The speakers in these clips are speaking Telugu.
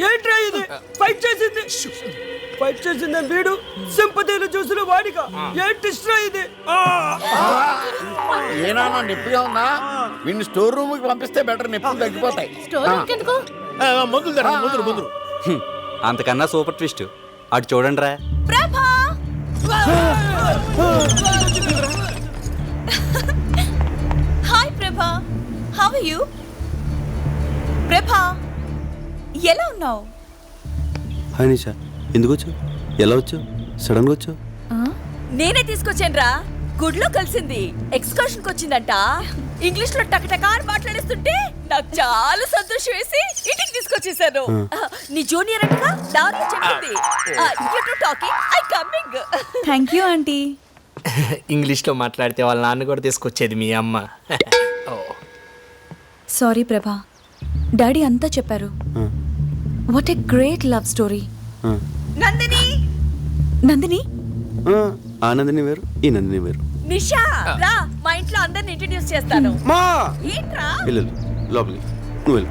ఏంట్రా ఇది? ఫైట్ చేసింది వీడు, సింపతిలు చూసిన వాడిగా. ఏంటి ఇష్టం ఇది? ఏనా నొప్పిగా ఉందా? వీడిని స్టోర్ రూమ్ కి పంపిస్తే బెటర్, నొప్పులు తగ్గిపోతాయి. ముందు అంతకన్నా సూపర్ ట్విస్ట్ అటు చూడండి రా. హాయ్ ప్రభా, హౌ ఆర్ యు? ప్రభా, ఎలా ఉన్నావు? హాయ్ నిషా, ఎందుకు వచ్చావు? ఎలా వచ్చావు? సడన్ గా వచ్చావు? నేనే తీసుకొచ్చాను రా. గుడ్లో కలిసింది, ఎక్స్కర్షన్ కి వచ్చిందంట. ఇంగ్లీష్ లో టకటకా అని మాట్లాడేస్తుంటే నాకు చాలా సంతోషం వేసి ఇంటికి తీసుకొచ్చేసాను. నీ జూనియర్ అంటగా దారిలో చెప్పింది. You to talking, I coming. Thank you aunty. ఇంగ్లీష్లో మాట్లాడితే వాళ్ళ నాన్న కూడా తీసుకొచ్చేది మీ అమ్మ. సారీ ప్రభా, డాడీ అంతా చెప్పారు. What a great love story. Nandini, Nandini, ఆ నందిని వేరు, ఈ నందిని వేరు. నిషా రా, మా ఇంట్లో అందరిని ఇంట్రడ్యూస్ చేస్తాను. మా ఏంట్రా? వెళ్ళు లోపలికి, నువ్వు వెళ్ళు.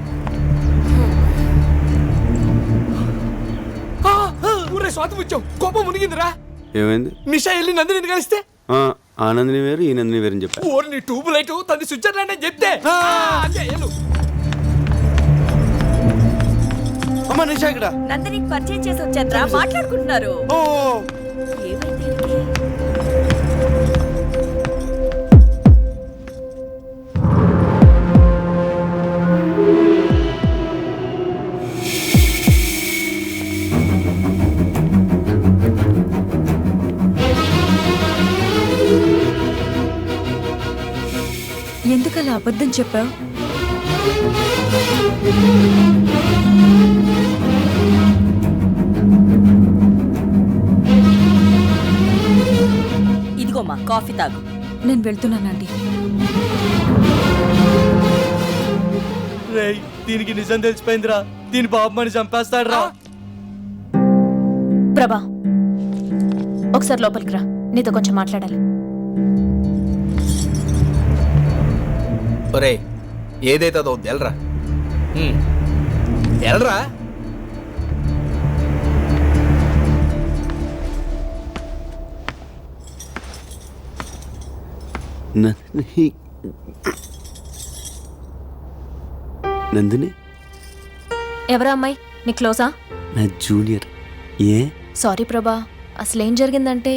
స్వాతం వచ్చావు, కోపం మునిగిందిరా. ఏమైంది? నిషా వెళ్ళి నందిని కలిస్తే ఆ నందిని వేరు, ఈ నందిని వేరు అని చెప్పా. ఓరి నీ ట్యూబ్ లైట్ తన స్విట్జర్లాండ్ అని చెప్తే అమ్మా నిషా ఇక్కడ. నందినికి పరిచయం చేసి వచ్చాను రా, మాట్లాడుకుంటున్నారు. ఏమైంది? ఎందుకలా అబద్ధం చెప్పావు? ఇదిగోమ్మా, కాఫీ తాగు. నేను వెళ్తున్నానండి. రేయ్, దీనికి నిజం తెలిసిపోయిందిరా. దీని బాబు మని చంపేస్తాడురా. ప్రభా, ఒకసారి లోపలికి రా, నీతో కొంచెం మాట్లాడాలి. ఒరే, ఏదైతే అదో ఎల్రా, ఎల్రా. నందిని ఎవరా అమ్మాయి? నీ క్లోజా? నా జూనియర్. ఏ? సారీ ప్రభా, అసలేం జరిగిందంటే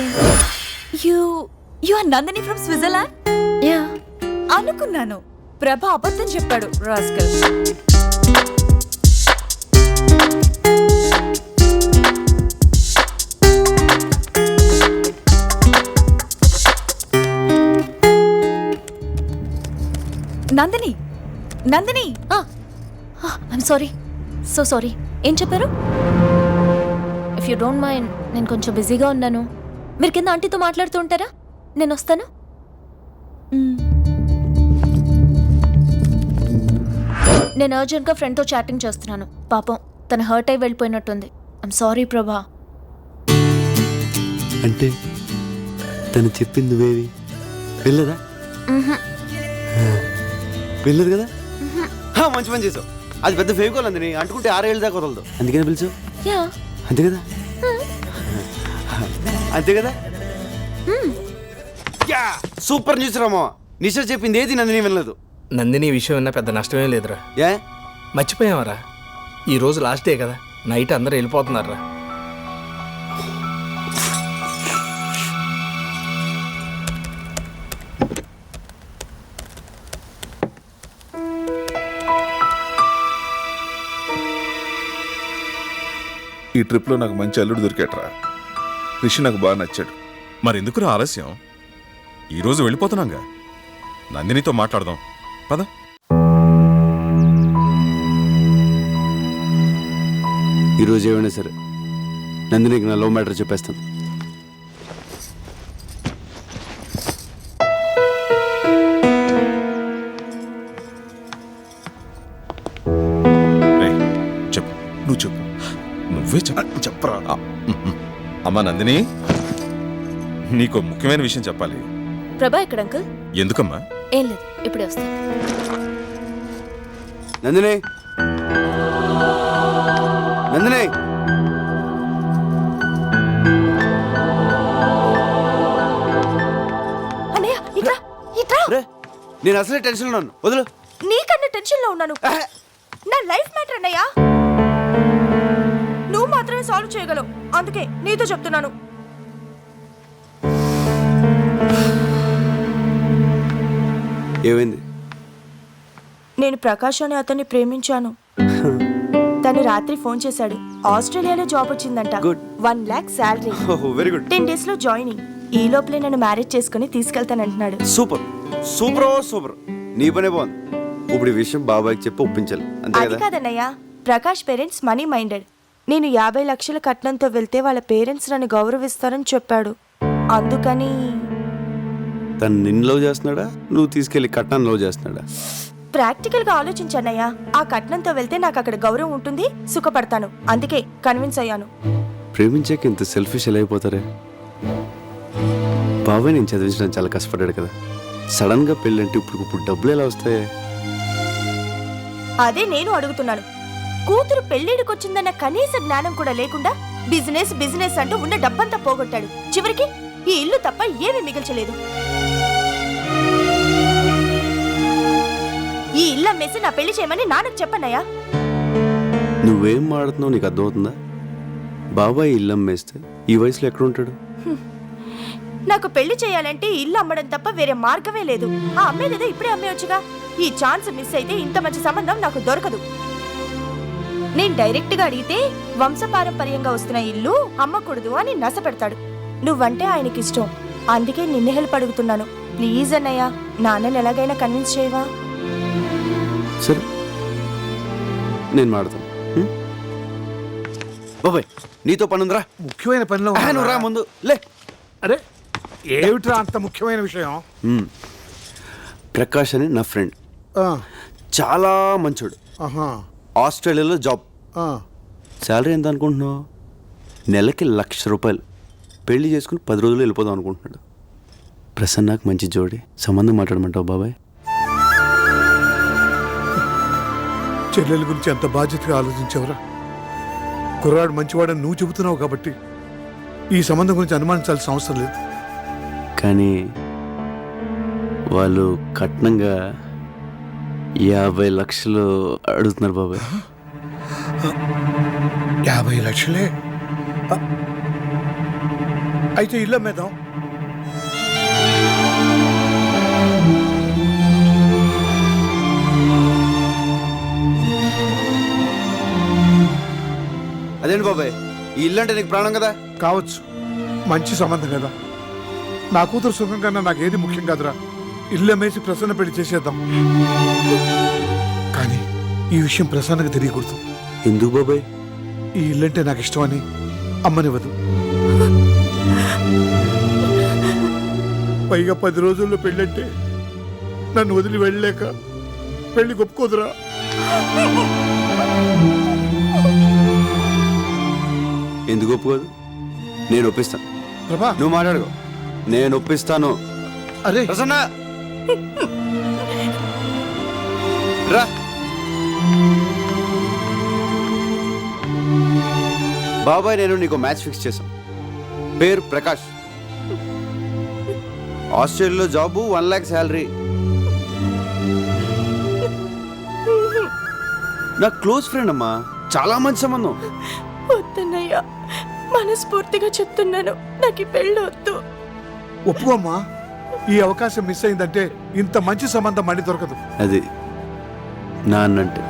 you are Nandini from Switzerland? Yeah, అనుకున్నాను. ప్రభా అబద్ధం చెప్పాడు, rascal. Nandini, Nandini. I'm sorry, so sorry. ఏం చెప్పారు? ఇఫ్ యూ డోంట్ మైండ్, నేను కొంచెం బిజీగా ఉన్నాను. మీరు కింద ఆంటీతో మాట్లాడుతూ ఉంటారా? నేను వస్తాను. నేను అర్జెంట్గా ఫ్రెండ్తో చాటింగ్ చేస్తున్నాను. పాపం తను హర్ట్ అయి వెళ్ళిపోయినట్టుంది. ఐమ్ సారీ ప్రభా. అంటే తను చెప్పింది నువ్వేవి వెళ్ళదా? వెళ్ళదు కదా? మంచి పని చేసావు. అది పెద్ద ఫేకోల్ అంది, అంటుకుంటే 6 ఏళ్ళ దాకా వదలదు. అందుకనే పిలిచావు. యా, అంతే కదా? అంతే కదా? Super news Rama. నిషా చెప్పింది ఏది నందిని వెళ్ళలేదు. నందిని విషయం విన్నా పెద్ద నష్టమేం లేదురా. ఏ మర్చిపోయావరా, ఈ రోజు లాస్ట్ డే కదా, నైట్ అందరూ వెళ్ళిపోతున్నారా. ఈ ట్రిప్లో నాకు మంచి అల్లుడు దొరికాట్రా. రిషి నాకు బాగా నచ్చాడు. మరెందుకురా ఆలస్యం? ఈరోజు వెళ్ళిపోతున్నాగా, నందినితో మాట్లాడదాం పద. ఈరోజు ఏమైనా సరే నందినికి నా లవ్ మ్యాటర్ చెప్పేస్తాను. చెప్పు, నువ్వు చెప్పు. నువ్వే చెప్పు. చెప్పరా. అమ్మా నందిని, నీకు ముఖ్యమైన విషయం చెప్పాలి. ప్రభా ఎక్కడ అంకుల్? ఎందుకమ్మా? ఏం లేదు, ఇప్పుడే వస్తాను. నందిని నేను అసలే టెన్షన్లో ఉన్నాను, వదులు. నీకన్నా టెన్షన్లో ఉన్నాను. నా లైఫ్ మ్యాటర్ అన్నయ్యా. నువ్వు మాత్రమే సాల్వ్ చేయగలవు, అందుకే నీతో చెప్తున్నాను. ఏమైంది? నేను ప్రకాష్ అనే అతన్ని ప్రేమించాను. తను రాత్రి ఫోన్ చేశాడు. ఆస్ట్రేలియాలో జాబ్ వచ్చిందంట. Good. 1 lakh salary. Very good. 10 days లో జాయినింగ్. ఈ లోపలే నన్ను మ్యారేజ్ చేసుకుని తీసుకెళ్తానంటున్నాడు. Super super super. నీ పనే బాగుంది. ఇప్పుడు ఈ విషయం బాబాయ్కి చెప్పి ఒప్పించాలి, అంతే అది కదా? కాదన్నయ్య, ప్రకాష్ పేరెంట్స్ మనీ మైండెడ్. నేను 50 లక్షల కట్నంతో వెళ్తే వాళ్ళ పేరెంట్స్ నన్ను గౌరవిస్తారని చెప్పాడు. అందుకని తను నిన్ను లవ్ చేస్తున్నాడా, నువ్వు తీసుకెళ్లి కట్నాన్ని లవ్ చేస్తున్నాడా? ప్రాక్టికల్ గా ఆలోచించానయ్యా. ఆ కట్నంతో వెళ్తే నాకు అక్కడ గౌరవం ఉంటుంది, సుఖపడతాను. అందుకే కన్విన్స్ అయ్యాను. ప్రేమించాక ఇంత సెల్ఫిష్ ఎలా అయిపోతారే? బాబాయ్ నేను చదివించడానికి చాలా కష్టపడ్డాడు కదా. సడన్ గా పెళ్ళంటే ఇప్పుడు డబ్బులు ఎలా వస్తాయి? అదే నేను అడుగుతున్నాను. కూతురు పెళ్ళిడికొచ్చిందన్న కనీస జ్ఞానం కూడా లేకుండా బిజినెస్ బిజినెస్ అంటూ ఉన్న డబ్బంతా పోగొట్టాడు. చివరికి ఈ ఇల్లు తప్ప ఏమీ మిగిల్చలేదు. ఈ ఇల్లు అమ్మేసి నా పెళ్లి చేయమని నాన్నకు చెప్పన్నయ్యా. నువ్వేం మాడుతున్నావు నీకు అర్థమవుతుందా? బాబాయ్ ఇల్లు అమ్మేస్తే ఈ వయసులో ఎక్కడుంటాడు? నాకు పెళ్లి చేయాలంటే ఈ ఇల్లు అమ్మడం తప్ప వేరే మార్గమే లేదు. ఆ అమ్మేదేదో ఇప్పుడే అమ్మేయొచ్చుగా. ఈ ఛాన్స్ మిస్ అయితే ఇంత మంచి సంబంధం నాకు దొరకదు. నేను డైరెక్ట్ గా అడిగితే వంశపారంపర్యంగా వస్తున్న ఇల్లు అమ్మకూడదు అని నస పెడతాడు. నువ్వంటే ఆయనకి ఇష్టం, అందుకే నిన్ను హెల్ప్ అడుగుతున్నాను. ప్లీజ్ అన్నయ్య, నాన్నని ఎలాగైనా కన్విన్స్ చేయవా? సరే నేను మాడతాను. బాబాయ్ నీతో పని ఉందిరా. ముఖ్యమైన పనిలో నువ్వు రా ముందు లే. అరే ఏమిట్రా అంత ముఖ్యమైన విషయం? ప్రకాష్ అని నా ఫ్రెండ్, చాలా మంచోడు. ఆస్ట్రేలియాలో జాబ్. శాలరీ ఎంత అనుకుంటున్నావు? నెలకి 1,00,000 రూపాయలు. పెళ్లి చేసుకుని 10 రోజులు వెళ్ళిపోదాం అనుకుంటున్నాడు. ప్రసన్నకు మంచి జోడి, సంబంధం మాట్లాడమంటావు బాబాయ్? చెల్లెల గురించి అంత బాధ్యతగా ఆలోచించావురా. కుర్రాడు మంచివాడని నువ్వు చెబుతున్నావు కాబట్టి ఈ సంబంధం గురించి అనుమానించాల్సిన అవసరం లేదు. కానీ వాళ్ళు కట్నంగా 50 లక్షలు అడుగుతున్నారు బాబాయ్. 50 లక్షలే? అయితే ఇల్లు అమ్మేద్దాం. అదేంటి బాబాయ్, ఈ ఇల్లు అంటే నీకు ప్రాణం కదా? కావచ్చు, మంచి సంబంధం కదా. నా కూతురు సుఖం కన్నా నాకేది ముఖ్యం కాదురా. ఇల్లు అమ్మేసి ప్రసన్న పెళ్లి చేసేద్దాం. కానీ ఈ విషయం ప్రసన్నకు తెలియకూడదు. ఎందుకు బాబాయ్? ఈ ఇల్లంటే నాకు ఇష్టమని అమ్మనివ్వదు. పైగా 10 రోజుల్లో పెళ్ళంటే నన్ను వదిలి వెళ్ళలేక పెళ్లి ఒప్పుకోదురా. ఎందుకు ఒప్పుకోదు? నేను ఒప్పిస్తాను. ప్రభా నువ్వు మాట్లాడుకో, నేను ఒప్పిస్తాను. అరే ప్రసన్న రా. బాబాయ్ నేను నీకు మ్యాచ్ ఫిక్స్ చేశాం. పేరు ప్రకాష్, ఆస్ట్రేలియాలో జాబు, 1 lakh శాలరీ. నా క్లోజ్ ఫ్రెండ్ అమ్మా, చాలా మంచి సంబంధం. వద్దన్నయ్య, మనస్ఫూర్తిగా చెప్తున్నాను, నాకు ఈ పెళ్ళి వద్దు. ఒప్పుకోమ్మా. ఈ అవకాశం మిస్ అయిందంటే ఇంత మంచి సంబంధం మళ్ళీ దొరకదు. అది నా అన్నంటే.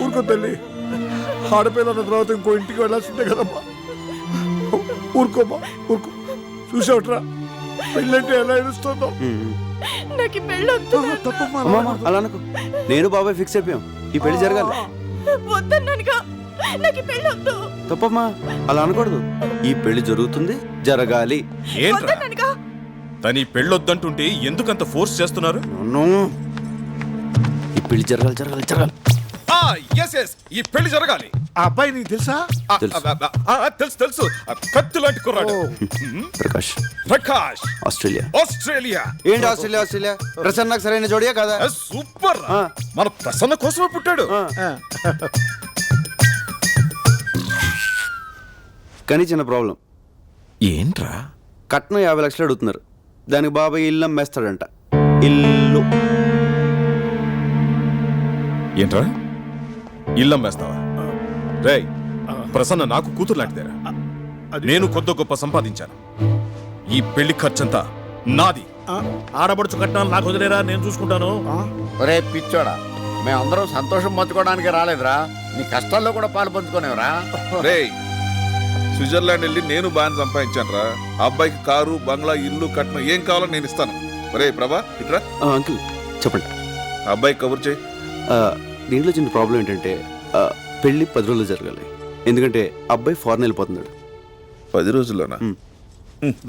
ఊరుకో తల్లి, ఆడపిల్ల తర్వాత ఇంకో ఇంటికి వెళ్ళాల్సిందే కదమ్మా. ఊరుకోమ్మా, ఊరుకో. చూసావుట్రా పెళ్ళంటే ఎలా ఏడుస్తుందో. నాకు ఈ పెళ్ళి వద్దు. తప్పమ్మా. అమ్మా అలా అనుకో, నేను బాబాయ్ ఫిక్స్ అయిపోయాం, ఈ పెళ్లి జరగాలి. వద్దన్నానుగా, నాకు ఈ పెళ్ళి వద్దు. తప్పమ్మా, అలా అనకూడదు. ఈ పెళ్లి జరుగుతుంది, జరగాలి. ఏంట్రా వద్దన్నానుగా. తను ఈ పెళ్ళొద్దంటుంటే ఎందుకంత ఫోర్స్ చేస్తున్నారు? ఈ పెళ్లి జరగాలి జరగాలి జరగాలి. ఈ పెళ్లి జరగాలి. ఆ అబ్బాయి నీకు తెలుసా? తెలుసు తెలుసు కత్తి లాంటి కుర్రాడు ప్రకాష్, ప్రకాష్, ఆస్ట్రేలియా. ఆస్ట్రేలియా. ఏంటి ఆస్ట్రేలియా? ఆస్ట్రేలియా ప్రసన్నకు సరైన జోడియా కదా? సూపర్ ఆ. మన ప్రసన్న కోసమే పుట్టాడు. కానీ చిన్న ప్రాబ్లం, ఏంట్రా? కట్నం 50 లక్షలు అడుగుతున్నారు. దానికి బాబాయ్ ఇల్లు అమ్మేస్తాడంట. ఇల్లు ఏంట్రా ఇల్లు అమ్మేస్తావా? రేయ్, ప్రసన్న నాకు కూతురు లాంటిదేరా. నేను కొద్ది గొప్ప సంపాదించాను. ఈ పెళ్లి ఖర్చంతా నాది. ఆడబడుచు కట్నాలు నాకు వదిలేరా, నేను చూసుకుంటాను. ఒరే పిచ్చోడా, మేమందరం సంతోషం పంచుకోవడానికి రాలేదురా, నీ కష్టాల్లో కూడా పాలు పంచుకోనేవరా. రేయ్, స్విట్జర్లాండ్ వెళ్ళి నేను బాగా సంపాదించాను రా. అబ్బాయికి కారు, బంగ్లా, ఇల్లు, కట్నం ఏం కావాలో నేను ఇస్తాను. ఒరే ప్రభా, ఇట్రా. అంకుల్ చెప్పండి. అబ్బాయికి కబుర్ చేయి. దీంట్లో చిన్న ప్రాబ్లం ఏంటంటే పెళ్ళి 10 రోజులు జరగాలి. ఎందుకంటే అబ్బాయి ఫారెన్ వెళ్ళిపోతున్నాడు. 10 రోజుల్లోనా?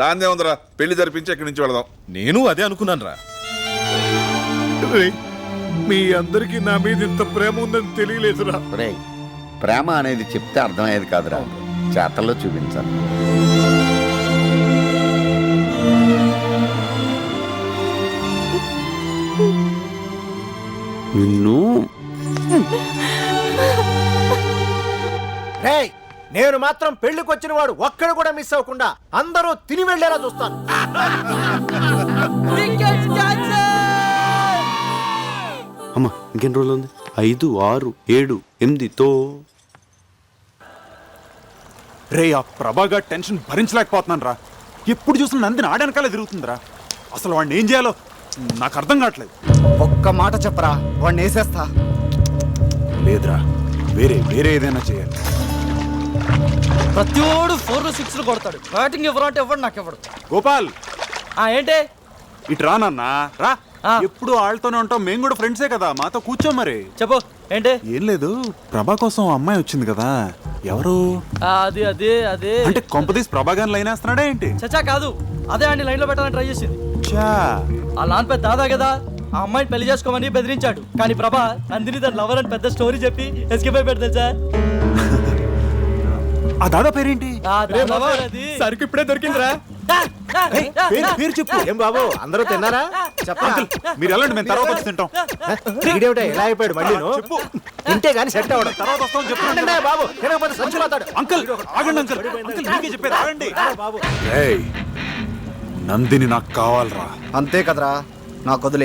దాందే ఉందిరా, పెళ్లి జరిపించి ఎక్కడి నుంచి వెళదాం. నేను అదే అనుకున్నాను రా. రేయ్, మీ అందరికీ నా మీద ఇంత ప్రేమ ఉందని తెలియలేదురా. ఒరే, ప్రేమ అనేది చెప్తే అర్థమయ్యేది కాదురా, చేతల్లో చూపించాలి. నిన్ను నేను మాత్రం పెళ్లికి వచ్చిన వాడు ఒక్కడు కూడా మిస్ అవ్వకుండా అందరూ తిని వెళ్ళేలా చూస్తాను. అమ్మా ఇంకెన్ని రోజులు ఉంది? 5, 6, 7, 8తో. రే, ఆ ప్రభాగా టెన్షన్ భరించలేకపోతున్నాను రా. ఎప్పుడు చూసిన నందిని ఆడనకాలే తిరుగుతుందిరా. అసలు వాడిని ఏం చేయాలో నాకు అర్థం కావట్లేదు. ఒక్క మాట చెప్పరా, వాడిని వేసేస్తా. లేదురా, వేరే ఏదైనా చేయాలి. ప్రతివాడు 4 6 కొడతాడు. బ్యాటింగ్ ఎవరంటే ఎవడు నాకు ఎవడు. గోపాల్, ఏంటి ఇటు రా నాన్న, రా. ఎప్పుడు వాళ్ళతోనే ఉంటాం, మేము కూడా ఫ్రెండ్సే కదా, మాతో కూర్చో. మరి చెప్పు ఏంటి? ఏం లేదు, ప్రభా కోసం అమ్మాయి వచ్చింది కదా, ఎవరు? అది అదే అదే అంటే కొంపదీసి ప్రభాగాన్ని లైన్ వేస్తున్నాడా ఏంటి? చచ్చా కాదు, అదే అండి లైన్ లో పెట్టాలని ట్రై చేసింది. చా, ఆ లాన్ పెద్ద దాదా కదా, ఆ అమ్మాయిని పెళ్లి చేసుకోమని బెదిరించాడు. కానీ ప్రభా నందిని తన లవర్ అని పెద్ద స్టోరీ చెప్పి ఎస్కేప్ అయిపోయాడు తెలుసా. ఆ దాదా పేరేంటి? సరుకు ఇప్పుడే దొరికిందిరా. పేరు చెప్పు. ఏం బాబు అందరూ తిన్నారా? అంకుల్, మీరు వెళ్ళండి, మేము తర్వాత వచ్చి తింటాం. ఎలా అయిపోయాడు మళ్ళీ? చెప్పు. తింటే గానీ సెట్ అవ్వడం. తర్వాత వస్తాం చెప్పండి బాబు, తినకపోతే సంచులవుతాడు. అంకుల్ ఆగండి, అంకుల్ మీకే చెప్పేది ఆగండి. నందిని నాకు కావాలరా. అంతే కదరా, నాకు వదిలే.